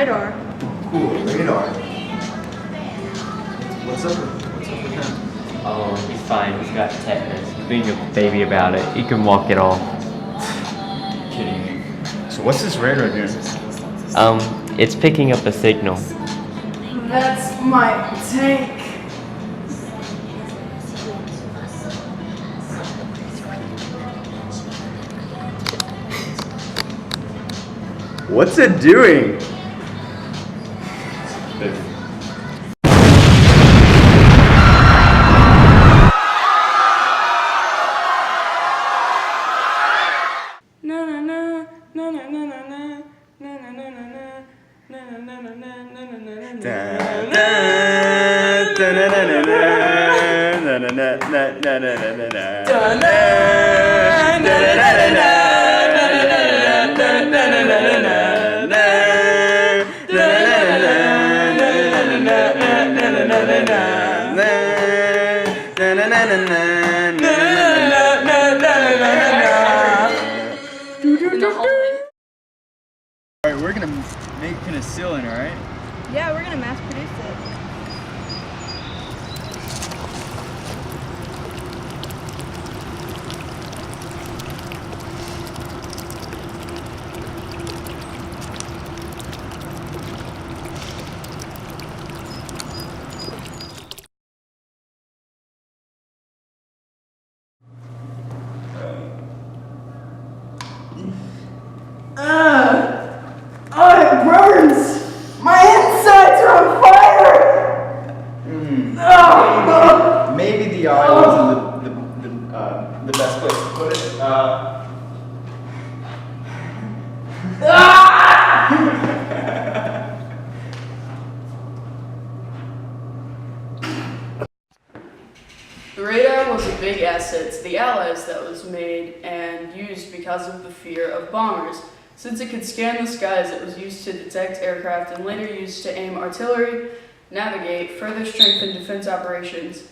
radar. Cool, radar. What's up with him? Oh, he's fine. He's got tetanus. He's being a baby about it. He can walk it off. Kidding me. So what's this radar doing? It's picking up a signal. That's my tank. What's it doing? Alright, we're gonna make penicillin, alright? Yeah, we're gonna mass produce it. Oh, it burns! My insides are on fire! Maybe the eye wasn't the best place to put it. The radar was a big asset to the Allies that was made and used because of the fear of bombers. Since it could scan the skies, it was used to detect aircraft and later used to aim artillery, navigate, further strengthen defense operations,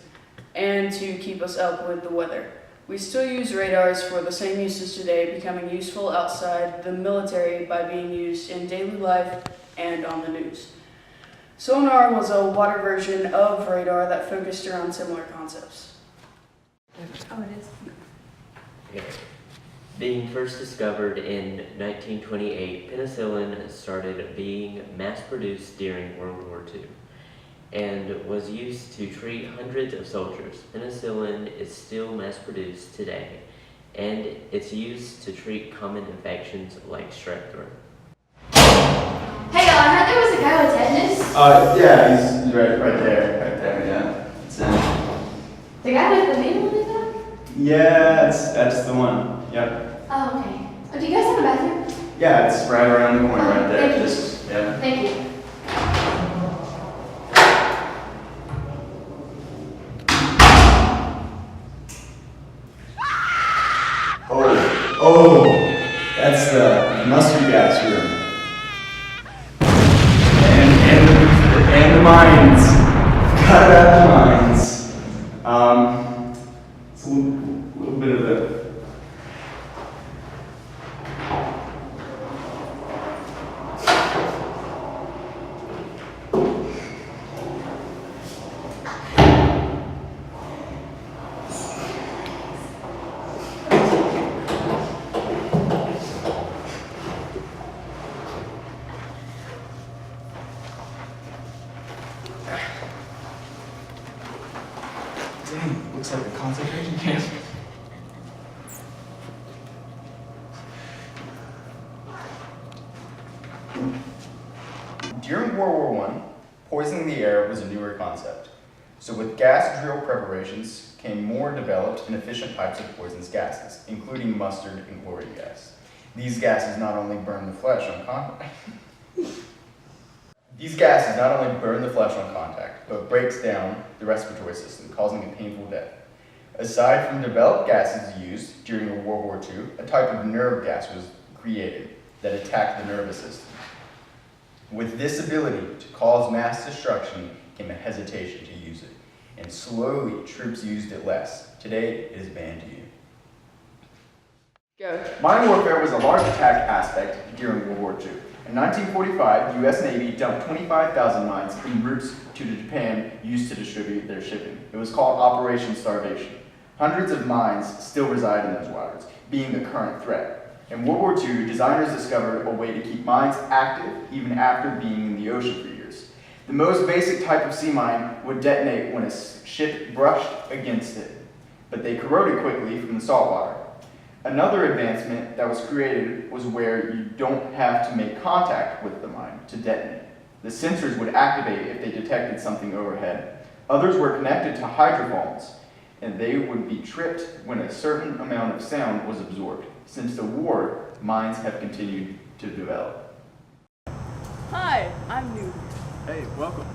and to keep us up with the weather. We still use radars for the same uses today, becoming useful outside the military by being used in daily life and on the news. Sonar was a water version of radar that focused around similar concepts. Oh, it is. Yeah. Being first discovered in 1928, penicillin started being mass-produced during World War II and was used to treat hundreds of soldiers. Penicillin is still mass-produced today, and it's used to treat common infections like strep throat. Hey, I heard there was a guy with tetanus. Yeah, he's right there, yeah. It's him. The guy with the needle in his back? Yeah, that's the one. Yep. Oh, okay. Oh, do you guys have a bathroom? Yeah, it's right around the corner, right there. Thank you. Just yeah. Thank you. Oh, that's the mustard gas room. And the mines. Got it out the mines. It's a little bit of a dang, looks like a concentration camp. During World War I, poisoning the air was a newer concept. So with gas drill preparations came more developed and efficient types of poisonous gases, including mustard and chlorine gas. These gases not only burn the flesh on contact, but breaks down the respiratory system, causing a painful death. Aside from developed gases used during World War II, a type of nerve gas was created that attacked the nervous system. With this ability to cause mass destruction came a hesitation to use it, and slowly troops used it less. Today, it is banned to use. Go. Mine warfare was a large attack aspect during World War II. In 1945, the U.S. Navy dumped 25,000 mines en routes to Japan used to distribute their shipping. It was called Operation Starvation. Hundreds of mines still reside in those waters, being a current threat. In World War II, designers discovered a way to keep mines active even after being in the ocean for years. The most basic type of sea mine would detonate when a ship brushed against it, but they corroded quickly from the salt water. Another advancement that was created was where you don't have to make contact with the mine to detonate. The sensors would activate if they detected something overhead. Others were connected to hydrophones, and they would be tripped when a certain amount of sound was absorbed. Since the war, mines have continued to develop. Hi, I'm new. Hey, welcome.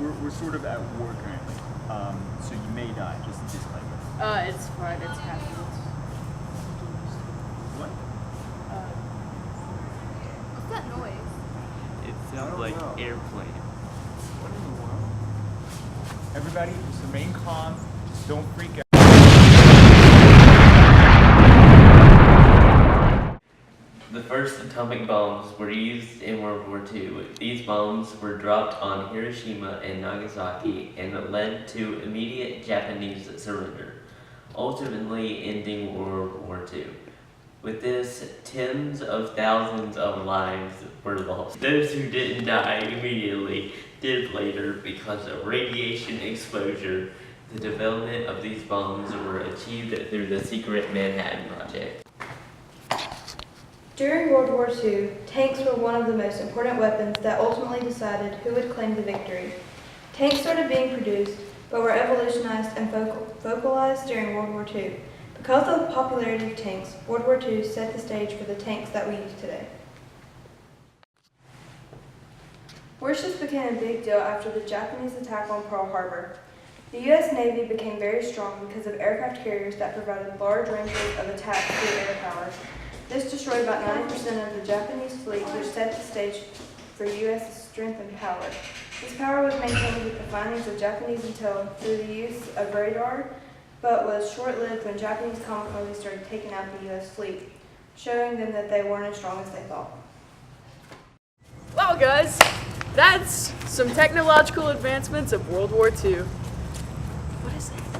We're sort of at war currently, so you may die, just a disclaimer. It's fine, it's happening. What? What's that noise? It I sounds don't like know. airplane. What in the world? Everybody, just remain calm. Just don't freak out. The first atomic bombs were used in World War II. These bombs were dropped on Hiroshima and Nagasaki and led to immediate Japanese surrender, ultimately ending World War II. With this, tens of thousands of lives were lost. Those who didn't die immediately did later because of radiation exposure. The development of these bombs were achieved through the secret Manhattan Project. During World War II, tanks were one of the most important weapons that ultimately decided who would claim the victory. Tanks started being produced, but were evolutionized and vocalized during World War II. Because of the popularity of tanks, World War II set the stage for the tanks that we use today. Warships became a big deal after the Japanese attack on Pearl Harbor. The U.S. Navy became very strong because of aircraft carriers that provided large ranges of attack through air power. This destroyed about 90% of the Japanese fleet, which set the stage for U.S. strength and power. This power was maintained with the findings of Japanese intel through the use of radar, but was short-lived when Japanese kamikaze started taking out the U.S. fleet, showing them that they weren't as strong as they thought. Well, guys, that's some technological advancements of World War II. What is it?